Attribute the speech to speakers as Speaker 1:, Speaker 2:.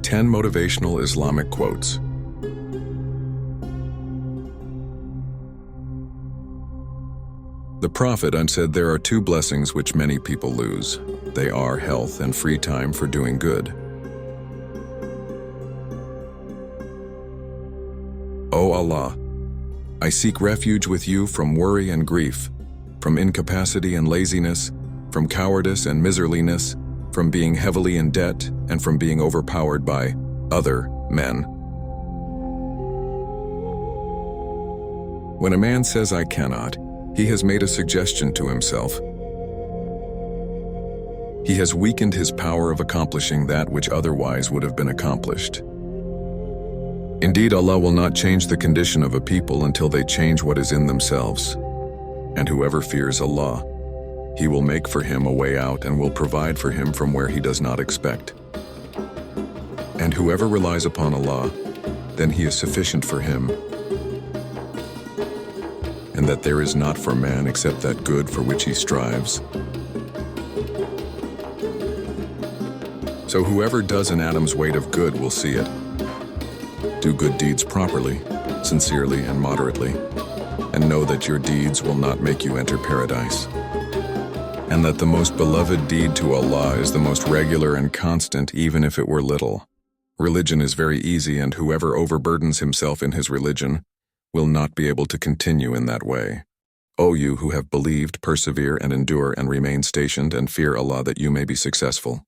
Speaker 1: 10 Motivational Islamic Quotes. The Prophet said there are two blessings which many people lose. They are health and free time for doing good. O Allah, I seek refuge with you from worry and grief, from incapacity and laziness, from cowardice and miserliness, from being heavily in debt, and from being overpowered by other men. When a man says I cannot, he has made a suggestion to himself. He has weakened his power of accomplishing that which otherwise would have been accomplished. Indeed, Allah will not change the condition of a people until they change what is in themselves. And whoever fears Allah, He will make for him a way out and will provide for him from where he does not expect. And whoever relies upon Allah, then He is sufficient for him, and that there is not for man except that good for which he strives. So whoever does an atom's weight of good will see it. Do good deeds properly, sincerely and moderately, and know that your deeds will not make you enter paradise. And that the most beloved deed to Allah is the most regular and constant, even if it were little. Religion is very easy, and whoever overburdens himself in his religion will not be able to continue in that way. O you who have believed, persevere and endure and remain stationed and fear Allah that you may be successful.